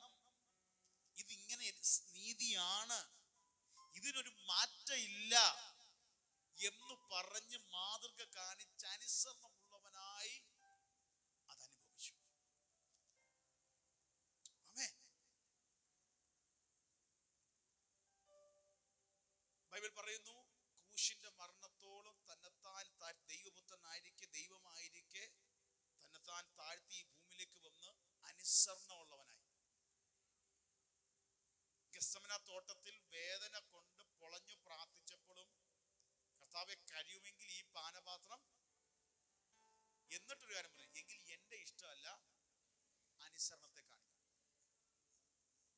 ഇതിങ്ങനെ നീതിയാണ്, ഇതിനൊരു മാറ്റം ഇല്ല എന്ന് പറഞ്ഞ് മാതൃക കാണിച്ച് അനുസരണമുള്ളവനായി അതനുഭവിച്ചു. ആമേൻ. ബൈബിൾ പറയുന്നു, ക്രൂശിന്റെ മരണത്തോളം തന്നെത്താൻ ദൈവപുത്രനായിരിക്കെ, ദൈവമായിരിക്കെ തന്നെത്താൻ താഴ്ത്തി ഈ ഭൂമിയിലേക്ക് വന്ന് അനുസരണമുള്ളവനായി. ഗെത്സമന തോട്ടത്തിൽ വേദന കൊണ്ട് പൊളഞ്ഞു പ്രാർത്ഥിച്ചപ്പോഴും കർത്താവെ, കഴിയുമെങ്കിൽ ഈ പാനപാത്രം, എന്നിട്ടൊരു കാര്യം പറയും, എങ്കിൽ എന്റെ ഇഷ്ടമല്ല, അനുസരണത്തെ കാണിക്കണം.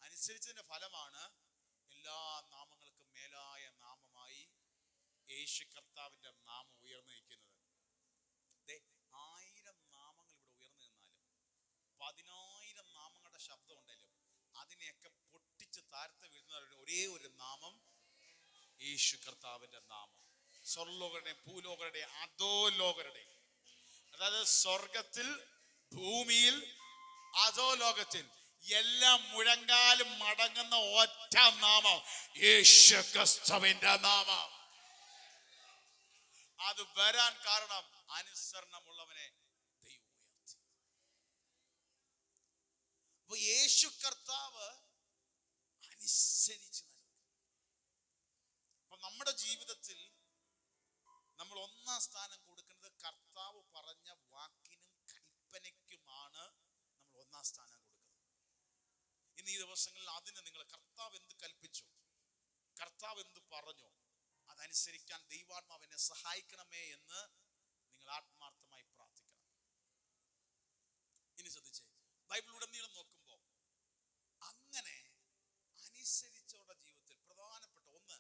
അനുസരിച്ചതിന്റെ ഫലമാണ് എല്ലാ നാമങ്ങൾക്കും മേലായ നാമമായി യേശു കർത്താവിന്റെ നാമം ഉയർന്നു നിൽക്കുന്നത്. 1000 നാമങ്ങൾ ഇവിടെ ഉയർന്നു നിന്നാലും 10,000 നാമങ്ങളുടെ ശബ്ദം ഉണ്ടെങ്കിലും അതിനെയൊക്കെ പൊട്ടിച്ച് താഴ്ത്തി വീഴുന്ന ഒരേ ഒരു നാമം യേശു കർത്താവിന്റെ നാമം. സ്വർലോകരുടെയും ഭൂലോകരുടെയും അധോലോകരുടെയും, അതായത് സ്വർഗത്തിൽ, ഭൂമിയിൽ, അധോലോകത്തിൽ എല്ലാം മുഴങ്കാലും മടങ്ങുന്ന ഒറ്റ നാമം യേശു ക്രിസ്തുവിന്റെ നാമം. അത് വരാൻ കാരണം അനുസരണമുള്ളവനെ ദൈവം ഉയർത്തി. അപ്പൊ യേശു കർത്താവ് അനുസരിച്ച് നൽകി. അപ്പൊ നമ്മുടെ ജീവിതത്തിൽ നമ്മൾ ഒന്നാം സ്ഥാനം കൊടുക്കുന്നത് കർത്താവ് പറഞ്ഞ വാക്കിനും കൽപ്പനയ്ക്കുമാണ്. നമ്മൾ ഒന്നാം സ്ഥാനം കൊടുക്കുന്നത്. ഇന്ന് ഈ ദിവസങ്ങളിൽ അതിന് നിങ്ങൾ കർത്താവ് എന്ത് കൽപ്പിച്ചു, കർത്താവ് എന്ത് പറഞ്ഞു, അതനുസരിക്കാൻ ദൈവാത്മാവിനെ സഹായിക്കണമേ എന്ന് നിങ്ങൾ ആത്മാർത്ഥമായി പ്രാർത്ഥിക്കണം. ഇനി ശ്രദ്ധിച്ചേ, ബൈബിളുടനീളം നോക്കുമ്പോൾ അങ്ങനെ അനുസരിച്ചവരുടെ ജീവിതത്തിൽ പ്രധാനപ്പെട്ട ഒന്ന്,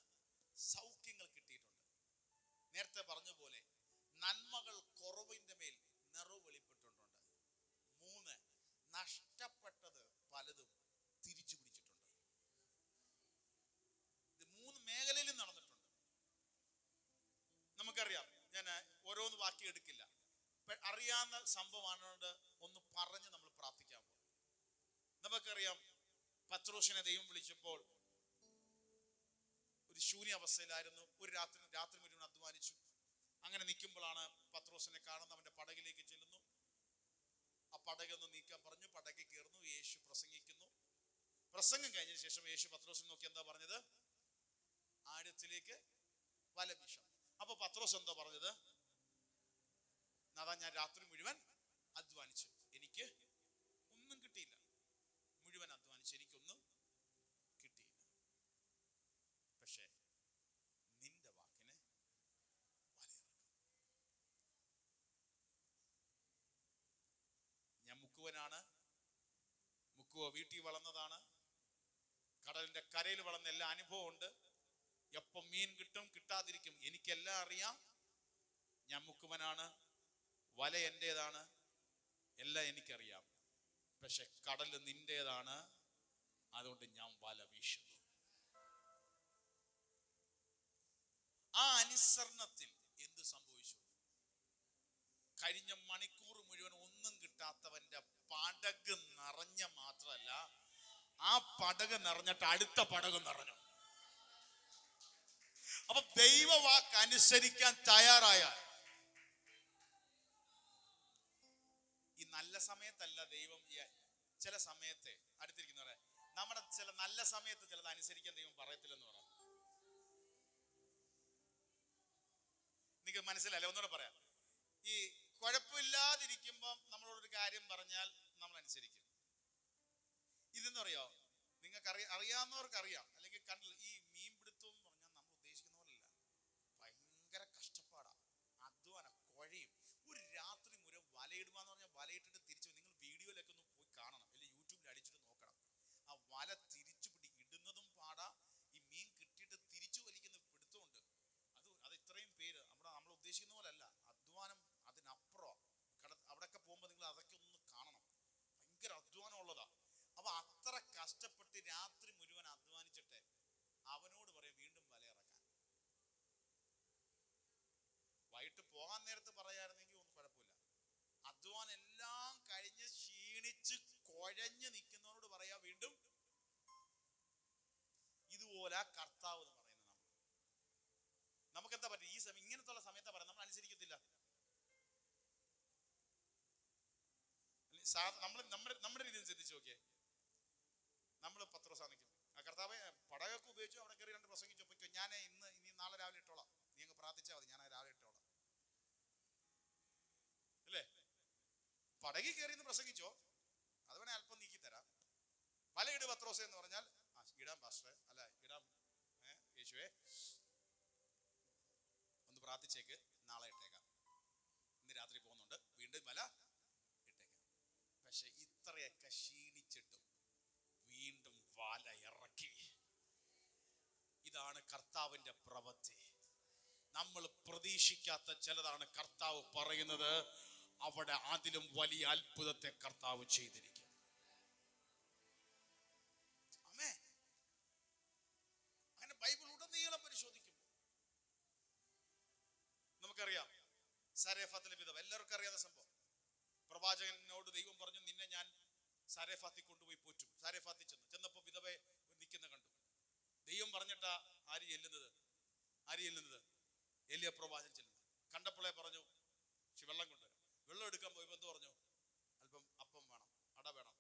സൗഖ്യങ്ങൾ കിട്ടിയിട്ടുണ്ട്. നേരത്തെ പറഞ്ഞ പോലെ നന്മകൾ കുറവിന്റെ മേൽ നിറവ് വെളിപ്പെട്ടിട്ടുണ്ട്. 3, നഷ്ടപ്പെട്ടത് പലതും തിരിച്ചു പിടിച്ചിട്ടുണ്ട്. ഇത് 3 മേഖലയിലും നടന്നിട്ടുണ്ട്. നമുക്കറിയാം, ഞാൻ ഓരോന്ന് ബാക്കി എടുക്കില്ല, അറിയാവുന്ന സംഭവമാണോണ്ട് ഒന്ന് പറഞ്ഞ് നമ്മൾ പത്രോസിനെ ദൈവം വിളിച്ചപ്പോൾ ഒരു ശൂന്യാവസ്ഥയിലായിരുന്നു. ഒരു രാത്രി മുഴുവൻ അധ്വാനിച്ചു. അങ്ങനെ നിൽക്കുമ്പോഴാണ് പത്രോസിനെ കാണുന്ന. അവന്റെ പടകിലേക്ക് ചെല്ലുന്നു. ആ പടകൊന്ന് നീക്കാൻ പറഞ്ഞു. പടകിൽ കയറുന്നു. യേശു പ്രസംഗിക്കുന്നു. പ്രസംഗം കഴിഞ്ഞതിന് ശേഷം യേശു പത്രോസിനെ നോക്കി എന്താ പറഞ്ഞത്? ആഴത്തിലേക്ക് വല വീശാം. അപ്പൊ പത്രോസ് എന്താ പറഞ്ഞത്? അതാ, ഞാൻ രാത്രി മുഴുവൻ അധ്വാനിച്ചു, എനിക്ക് ഒന്നും കിട്ടിയില്ല. മുഴുവൻ അധ്വാനിച്ചു, എനിക്കൊന്നും കിട്ടിയില്ല. പക്ഷേ നിന്റെ വാക്കിന് വലയിറക്കും. ഞാൻ മുക്കുവനാണ്. മുക്കുവ വീട്ടിൽ വളർന്നതാണ്. കടലിന്റെ കരയിൽ വളർന്ന എല്ലാ അനുഭവം ഉണ്ട്. എപ്പം മീൻ കിട്ടും കിട്ടാതിരിക്കും എനിക്കെല്ലാം അറിയാം. ഞാൻ മുക്കുവനാണ്. വല എന്റേതാണ്. എല്ലാം എനിക്കറിയാം. പക്ഷെ കടല് നിന്റേതാണ്. അതുകൊണ്ട് ഞാൻ വല വീശുന്നു. ആ അനുസരണത്തിൽ എന്ത് സംഭവിച്ചു? കഴിഞ്ഞ മണിക്കൂർ മുഴുവൻ ഒന്നും കിട്ടാത്തവന്റെ പടക് നിറഞ്ഞ മാത്രമല്ല, ആ പടക് നിറഞ്ഞിട്ട് അടുത്ത പടക് നിറഞ്ഞു. അപ്പൊ ദൈവവാക്ക് അനുസരിക്കാൻ തയ്യാറായാൽ, ഈ നല്ല സമയത്തല്ല ദൈവം, ചില സമയത്തെ അടുത്തിരിക്കുന്നവരെ നമ്മുടെ ചില നല്ല സമയത്ത് ചിലത് അനുസരിക്കാൻ ദൈവം പറയത്തില്ലെന്ന് പറയാം. നിങ്ങൾക്ക് മനസ്സിലല്ലേ? ഒന്നുകൂടെ പറയാം. ഈ കുഴപ്പമില്ലാതിരിക്കുമ്പം നമ്മളോടൊരു കാര്യം പറഞ്ഞാൽ നമ്മൾ അനുസരിക്കും. ഇതെന്ന് പറയോ, നിങ്ങൾക്ക് അറിയാവുന്നവർക്ക് അറിയാം, അല്ലെങ്കിൽ കണ്ടില്ല. ഈ മീൻ പിടുത്തം എന്ന് പറഞ്ഞാൽ നമ്മൾ ഉദ്ദേശിക്കുന്ന പോലെയല്ല. ഭയങ്കര കഷ്ടപ്പാടാ, അധ്വാനം, കുഴയും. ഒരു രാത്രി മുഴുവൻ വലയിടുവാന്ന് പറഞ്ഞാൽ വലയിട്ടിട്ട് തിരിച്ചു. നിങ്ങൾ വീഡിയോയിലൊക്കെ ഒന്ന് പോയി കാണണം, അല്ലെങ്കിൽ യൂട്യൂബിൽ അടിച്ചിട്ട് നോക്കണം. ആ വല തിരിച്ചു ഇടുന്നതും പാടാ, ഈ മീൻ കിട്ടിയിട്ട് തിരിച്ചു വലിക്കുന്ന പിടുത്തമുണ്ട്. അത് ഇത്രയും പേര് നമ്മൾ ഉദ്ദേശിക്കുന്ന പോലെ അല്ല. അധ്വാനം അതിനപ്പുറം. അവിടെയൊക്കെ പോകുമ്പോൾ നിങ്ങൾ അതൊക്കെ ഒന്ന് കാണണം. ഭയങ്കര അധ്വാനം ഉള്ളതാ. അപ്പൊ അത്ര കഷ്ടപ്പെട്ട് രാത്രി മുഴുവൻ അധ്വാനിച്ചിട്ട് അവനോട് പറയും വീണ്ടും വലയിറക്കാൻ. വൈകിട്ട് പോകാൻ നേരത്ത് പറയായിരുന്നെങ്കിൽ ഒന്നും കുഴപ്പമില്ല. അധ്വാനം എല്ലാം കഴിഞ്ഞ് ക്ഷീണിച്ച് കുഴഞ്ഞ് നിൽക്കുന്നവരോട് പറയാ വീണ്ടും. ഇതുപോലെ കർത്താവ് എന്ന് പറയുന്നത് നമുക്ക് എന്താ പറ്റും? ഈ സമയം ഇങ്ങനത്തെ സമയത്താ പറയാം, നമ്മൾ അനുസരിക്കത്തില്ല. നമ്മുടെ രീതിയിൽ ശ്രദ്ധിച്ചു നോക്കിയേ. നമ്മൾ പത്രോസാ നിൽക്കും. ആ കർത്താവെ പടകൊക്കെ ഉപയോഗിച്ചു, അവിടെ കയറി രണ്ട് പ്രസംഗിച്ചു. പൊയ്ക്കോ, ഞാൻ ഇനി നാളെ രാവിലെ ഇട്ടോളാം, നീ അങ്ങ് പ്രാർത്ഥിച്ചാൽ മതി, ഞാൻ രാവിലെ ഇട്ടോളാം അല്ലേ? പടകിൽ കയറി എന്ന് പ്രസംഗിച്ചോ, അത് വേണേ അല്പം നീക്കി തരാം. വലയിട് പത്രോസെ എന്ന് പറഞ്ഞാൽ ഇടാം പാസ്റ്ററെ, അല്ല ഇടാം യേശുവേ, ഒന്ന് പ്രാർത്ഥിച്ചേക്ക്, നാളെ ഇട്ടേക്കാം, ഇന്ന് രാത്രി പോകുന്നുണ്ട്, വീണ്ടും വല ഇട്ടേക്കാം. പക്ഷെ ഇത്രയൊക്കെ ക്ഷീണിച്ചിട്ടും വീണ്ടും വല ഇറക്കി. ഇതാണ് കർത്താവിന്റെ പ്രവൃത്തി. നമ്മൾ പ്രതീക്ഷിക്കാത്ത ചിലതാണ് കർത്താവ് പറയുന്നത്. അവിടെ അതിലും വലിയ അത്ഭുതത്തെ കർത്താവ് ചെയ്തിരിക്കും. ആമേൻ. അങ്ങനെ ബൈബിൾ ഉടനീളം പരിശോധിക്കുമ്പോൾ നമുക്കറിയാം സരേഫത്തിലെ വിധവ, എല്ലാവർക്കും അറിയാവുന്ന സംഭവം. പ്രവാചകനോട് ദൈവം പറഞ്ഞു, നിന്നെ ഞാൻ സാരേഫാത്തിൽ കൊണ്ടുപോയി പോറ്റും. സാരേഫാത്തിൽ ചെന്നപ്പോ വിധവ നിൽക്കുന്ന കണ്ടു. ദൈവം പറഞ്ഞിട്ടാ ആര് ചെല്ലുന്നത്? എലിയ പ്രവാചകൻ ചെല്ലുന്നത്. കണ്ടപ്പോളെ പറഞ്ഞു വെള്ളം കൊണ്ടുവരാം. വെള്ളം എടുക്കാൻ പോയപ്പോ എന്ത് പറഞ്ഞു? അല്പം അപ്പം വേണം, അട വേണം.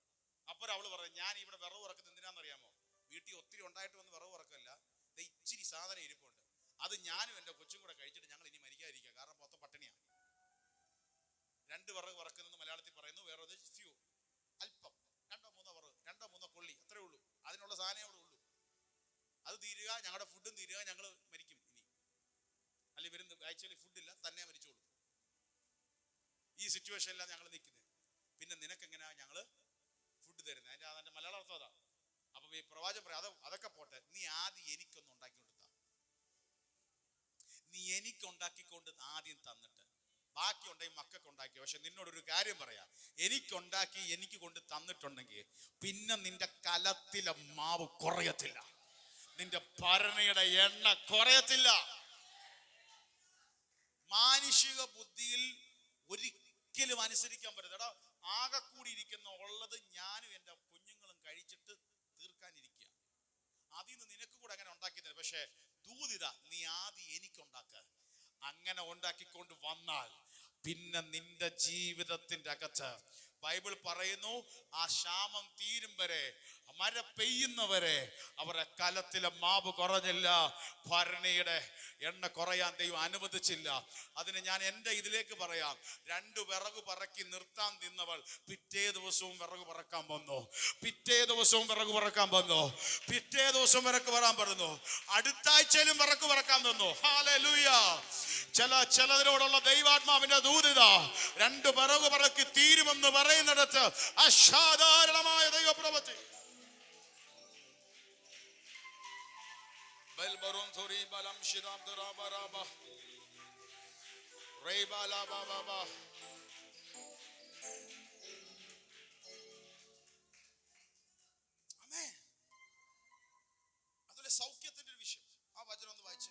അപ്പോഴും അവള് പറഞ്ഞു, ഞാൻ ഇവിടെ വിറവ് ഇറക്കുന്നത് എന്തിനാണെന്നറിയാമോ? വീട്ടിൽ ഒത്തിരി ഉണ്ടായിട്ട് വന്ന് വിറവ് ഇറക്കല്ല, ഇച്ചിരി സാധനം ഇരിപ്പുണ്ട്, അത് ഞാനും എൻ്റെ കൊച്ചും കൂടെ കഴിച്ചിട്ട് ഞങ്ങൾ ഇനി മരിക്കാതിരിക്കുക, കാരണം മൊത്തം പട്ടിണിയാണ്. 2 വിറക് വറക്കുന്നത് മലയാളത്തിൽ പറയുന്നു, വേറൊരു ഫ്യൂ, അല്പം, 2-3 വിറക്, 2-3 കൊള്ളി, അത്രേ ഉള്ളൂ. അതിനുള്ള സാധനം അവിടെ ഉള്ളൂ. അത് തീരുക, ഞങ്ങളുടെ ഫുഡും തീരുക, ഞങ്ങൾ മരിക്കും ഇനി. അല്ലെങ്കിൽ വരുന്ന ആഴ്ചയിൽ ഫുഡില്ല, തന്നെ മരിച്ചോളൂ. ഈ സിറ്റുവേഷനിലാണ് ഞങ്ങൾ നിൽക്കുന്നത്. പിന്നെ നിനക്കെങ്ങനെയാ ഞങ്ങൾ ഫുഡ് തരുന്നത്? അതിന്റെ മലയാള അർത്ഥം അതാ. അപ്പൊ ഈ പ്രവാചകൻ പറയാം, അതൊക്കെ പോട്ടെ, നീ ആദ്യം എനിക്കൊന്ന് ഉണ്ടാക്കി കൊടുത്താ, നീ എനിക്കുണ്ടാക്കിക്കൊണ്ട് ആദ്യം തന്നിട്ട് ബാക്കി ഉണ്ടെങ്കിൽ മക്കൾക്ക് ഉണ്ടാക്കി. പക്ഷെ നിന്നോടൊരു കാര്യം പറയാം, എനിക്കുണ്ടാക്കി എനിക്ക് കൊണ്ട് തന്നിട്ടുണ്ടെങ്കിൽ പിന്നെ നിന്റെ കലത്തിലെ മാവ് കുറയത്തില്ല, നിന്റെ ഭരണയുടെ എണ്ണ കുറയത്തില്ല. മാനുഷിക ബുദ്ധിയിൽ ഒരിക്കലും അനുസരിക്കാൻ പറ്റത്തില്ല. ആകെ കൂടി ഇരിക്കുന്ന ഉള്ളത് ഞാനും എൻ്റെ കുഞ്ഞുങ്ങളും കഴിച്ചിട്ട് തീർക്കാനിരിക്കും. പക്ഷെ ദൂതിത നീ ആദ്യം എനിക്കുണ്ടാക്ക. അങ്ങനെ ഉണ്ടാക്കിക്കൊണ്ട് വന്നാൽ പിന്നെ നിന്റെ ജീവിതത്തിന്റെ അകത്ത് ബൈബിൾ പറയുന്നു, ആ ക്ഷാമം തീരും വരെ, മഴ പെയ്യുന്നവരെ അവരുടെ കലത്തിലെ മാവ് കുറഞ്ഞില്ല, ഭരണിയുടെ എണ്ണ കുറയാൻ ദൈവം അനുവദിച്ചില്ല. അതിന് ഞാൻ എൻ്റെ ഇതിലേക്ക് പറയാം, 2 വിറക് പറക്കി നിർത്താൻ നിന്നവൾ പിറ്റേ ദിവസവും വിറക് പറക്കാൻ വന്നു, പിറ്റേ ദിവസവും വിറക് പറക്കാൻ വന്നു, പിറ്റേ ദിവസവും വിറക് വരാൻ പറഞ്ഞു, അടുത്ത ആഴ്ചയിലും വിറക് പറക്കാൻ വന്നു. ഹല്ലേലൂയ. ചിലതിനോടുള്ള ദൈവാത്മാവിന്റെ ദൂതിത 2 വിറക് പറക്കി തീരുമെന്ന് പറയുന്നിടത്ത് അസാധാരണമായ ദൈവപ്രവൃത്തി. അതുപോലെ സൗഖ്യത്തിന്റെ ഒരു വിഷയം, ആ വചനം ഒന്ന് വായിച്ച്,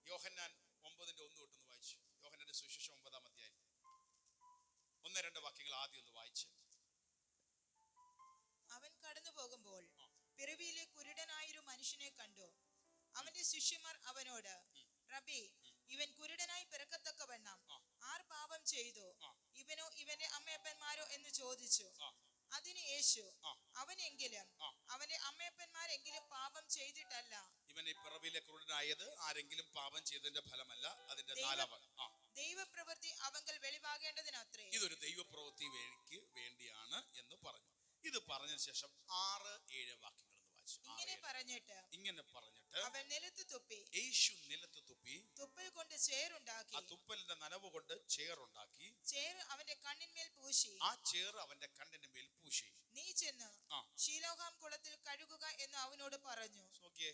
യോഹന്നാൻ 9:1 തൊട്ടൊന്ന് വായിച്ചു. യോഹന്നാന്റെ സുവിശേഷം 9-ാം അധ്യായം 1-2 വാക്യങ്ങൾ ആദ്യം ഒന്ന് വായിച്ച്. അവൻ കടന്നു പോകുമ്പോൾ പിറവിയിലെ കുരുടനായൊരു മനുഷ്യനെ കണ്ടു. അവന്റെ ശിഷ്യന്മാർ അവനോട്, റബ്ബി, ഇവൻ കുരുടനായി പിറക്കത്തക്കവണ്ണം ആർ പാപം ചെയ്തു, ഇവനോ ഇവന്റെ അമ്മയപ്പന്മാരോ എന്ന് ചോദിച്ചു. അതിന് യേശു, അവനെങ്കിലും അവന്റെ അമ്മയപ്പന്മാരെങ്കിലും പാപം ചെയ്തിട്ടല്ല. ഇവൻ ഈ പിറവിയിലെ കുരുടനായത് ആരെങ്കിലും പാപം ചെയ്തതിന്റെ ഫലമല്ല, അതിന്റെ ദൈവപ്രവൃത്തി അവങ്കൽ വെളിവാകേണ്ടതിനത്രേ. ഇതൊരു ദൈവപ്രവൃത്തി വേണ്ടിയാണ് എന്ന് പറഞ്ഞു. ഇത് പറഞ്ഞതിന് ശേഷം 6-7 വാക്യങ്ങൾ ഒന്ന് വായിച്ചു. ഇങ്ങനെ പറഞ്ഞിട്ട് അവൻ നിലത്ത് തുപ്പി, യേശു നിലത്ത് തുപ്പി, തുപ്പൽ കൊണ്ട് ചേറുണ്ടാക്കി, ആ തുപ്പലിന്റെ നനവ് കൊണ്ട് ചേറുണ്ടാക്കി, ചേറ് അവന്റെ കണ്ണിന്മേൽ പൂശി, ആ ചേറ് അവന്റെ കണ്ണിന്റെ മേൽ പൂശി, നീ ചെന്ന് ശീലോഹാം കുളത്തിൽ കഴുകുക എന്ന് അവനോട് പറഞ്ഞു. നോക്കിയേ,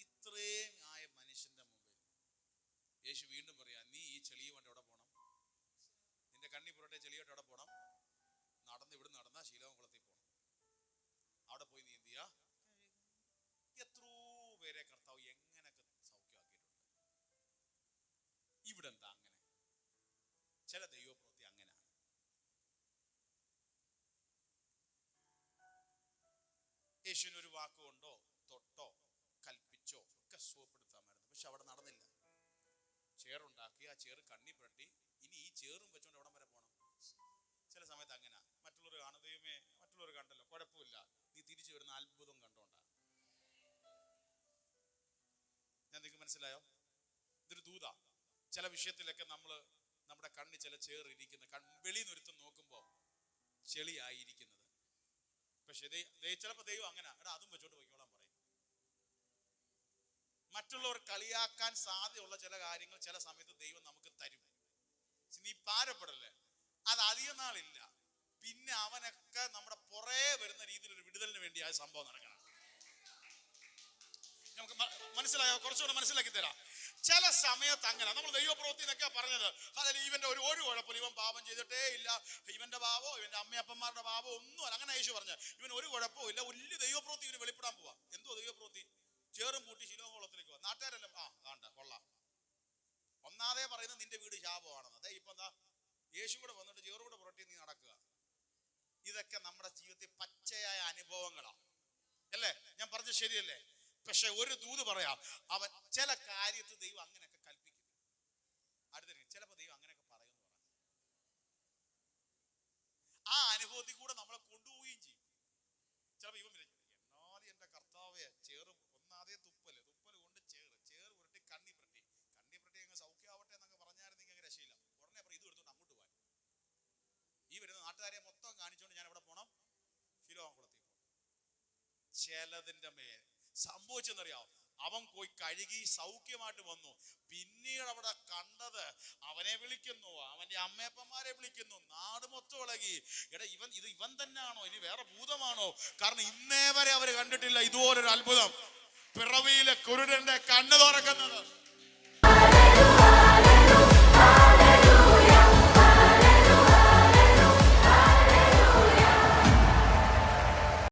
ഇത്രയും ആയ മനുഷ്യന്റെ മുമ്പിൽ യേശു വീണ്ടും പറയാ, നീ ഈ ചെളിയുമായിട്ട് എവിടെ പോണം? നിന്റെ കണ്ണി പുറട്ടെ ചെളിയോട്ട് എവിടെ പോണം? ഇവിടെ നടന്ന ശീലോഹാം കുളത്തിൽ പോണം. അവിടെ പോയി നീ എന്ത് ചെയ്യാ? എത്രയോ പേരെ കർത്താവ് എങ്ങനെയൊക്കെ സൗഖ്യമാക്കിയിട്ടുണ്ട്. ഇവിടെ എന്താ അങ്ങനെ? ചില ദൈവപ്രവൃത്തി അങ്ങനെയാണ്. യേശുവിനൊരു വാക്കുകൊണ്ടോ തൊട്ടോ കൽപ്പിച്ചോ ഒക്കെ സുഖപ്പെടുത്താമായിരുന്നു, പക്ഷെ അവിടെ നടന്നില്ല. ചേറുണ്ടാക്കി, ആ ചേറ് കണ്ണി പുരട്ടി, ഇനി ഈ ചേറും വെച്ചോണ്ട് എവിടം വരെ പോണം? ചില സമയത്ത് അങ്ങനെ മറ്റുള്ളവർ കാണും, ദൈവമേ മറ്റുള്ളവർ കണ്ടല്ലോ, കുഴപ്പമില്ല, നീ തിരിച്ചു വരുന്ന അത്ഭുതം കണ്ടോണ്ടാ. ഞാൻ നിങ്ങൾക്ക് മനസ്സിലായോ? ഇതൊരു ദൂത. ചില വിഷയത്തിലൊക്കെ നമ്മുടെ കണ്ണിൽ ചില ചേറിരിക്കുന്ന, വെളിയിൽ നിന്നൊരുത്തം നോക്കുമ്പോൾ ചെളിയായിരിക്കുന്നത്. പക്ഷെ ചിലപ്പോൾ ദൈവം അങ്ങനെ, എടാ അതും വെച്ചോണ്ട് പോയിക്കോളാൻ പറയും. മറ്റുള്ളവർ കളിയാക്കാൻ സാധ്യതയുള്ള ചില കാര്യങ്ങൾ ചില സമയത്ത് ദൈവം നമുക്ക് തരും. നീ ഭാരപ്പെടല്ലേ, അത് അധികം നാളില്ല, പിന്നെ അവനൊക്കെ നമ്മുടെ പുറകെ വരുന്ന രീതിയിൽ ഒരു വിടുതലിന് വേണ്ടി ആ സംഭവം നടക്കണം. നമുക്ക് മനസ്സിലായോ? കുറച്ചുകൂടെ മനസ്സിലാക്കി തരാം. ചില സമയത്ത് അങ്ങനെ നമ്മൾ ദൈവപ്രവൃത്തി എന്നൊക്കെ പറഞ്ഞത്, അതായത് ഇവന്റെ ഒരു കുഴപ്പമില്ല, ഇവൻ പാപം ചെയ്തിട്ടേ ഇല്ല, ഇവന്റെ പാപോ ഇവന്റെ അമ്മയപ്പന്മാരുടെ പാപോ ഒന്നുമല്ല. അങ്ങനെ യേശു പറഞ്ഞ ഇവൻ ഒരു കുഴപ്പവും ഇല്ല, വലിയ ദൈവപ്രവൃത്തി ഇവന് വെളിപ്പെടാൻ പോവാ. എന്തോ ദൈവപ്രവൃത്തി? ചേറും കൂട്ടി ശിലോകുളത്തിലേക്ക് പോവാ. നാട്ടുകാരെല്ലാം വേണ്ട കൊള്ളാം. ഒന്നാതെ പറയുന്നത് നിന്റെ വീട് ശാപമാണെന്ന്. അതെ, ഇപ്പൊ എന്താ യേശു കൂടെ വന്നിട്ട് ചേറുകൂടെ പുരട്ടി നീ നടക്കുക. ഇതൊക്കെ നമ്മുടെ ജീവിതത്തിൽ പച്ചയായ അനുഭവങ്ങളാണ്, അല്ലേ? ഞാൻ പറഞ്ഞത് ശരിയല്ലേ? പക്ഷെ ഒരു ദൂത് പറയാം, അവൻ ചില കാര്യത്തിൽ ദൈവം അങ്ങനെയൊക്കെ കൽപ്പിക്കും. അടുത്ത ചിലപ്പോ ദൈവം അങ്ങനെയൊക്കെ പറയുമെന്ന് പറയാം. ആ അനുഭവത്തിൽ കൂടെ നമ്മളെ കൊണ്ടുപോവുകയും ചെയ്യും. ചിലപ്പോ ഇവൻ എന്നാലും എന്റെ കർത്താവേ, ചേറ് ഒന്നാതെ തുപ്പല് കൊണ്ട് ചേറ് പുരട്ടി കണ്ണി പുരട്ടി അങ്ങ് സൗഖ്യമാവട്ടെ എന്നൊക്കെ പറഞ്ഞായിരുന്നെങ്കിൽ അങ്ങ് രക്ഷയില്ല. ഉടനെ പറയും ഇത് എടുത്തോണ്ട് അങ്ങോട്ട് പോകാൻ. ഈ വരുന്ന നാട്ടുകാരെ മൊത്തം കാണിച്ചുകൊണ്ട് ഞാൻ എവിടെ പോണം? ശിലോഹാം കുളത്തിൽ പോകണം. ചിലതിന്റെ മേൽ സംഭവിച്ചെന്നറിയാം, അവൻ പോയി കഴുകി സൗഖ്യമായിട്ട് വന്നു. പിന്നീട് അവിടെ കണ്ടത് അവനെ വിളിക്കുന്നു, അവന്റെ അമ്മയപ്പന്മാരെ വിളിക്കുന്നു, നാട് മൊത്തം ഇളകി. എടാ ഇവൻ തന്നെയാണോ? ഇനി വേറെ ഭൂതമാണോ? കാരണം ഇന്നേ വരെ അവർ കണ്ടിട്ടില്ല ഇതുപോലൊരു അത്ഭുതം. പിറവിയിലെ കുരുടന്റെ കണ്ണ് തുറക്കുന്നത്.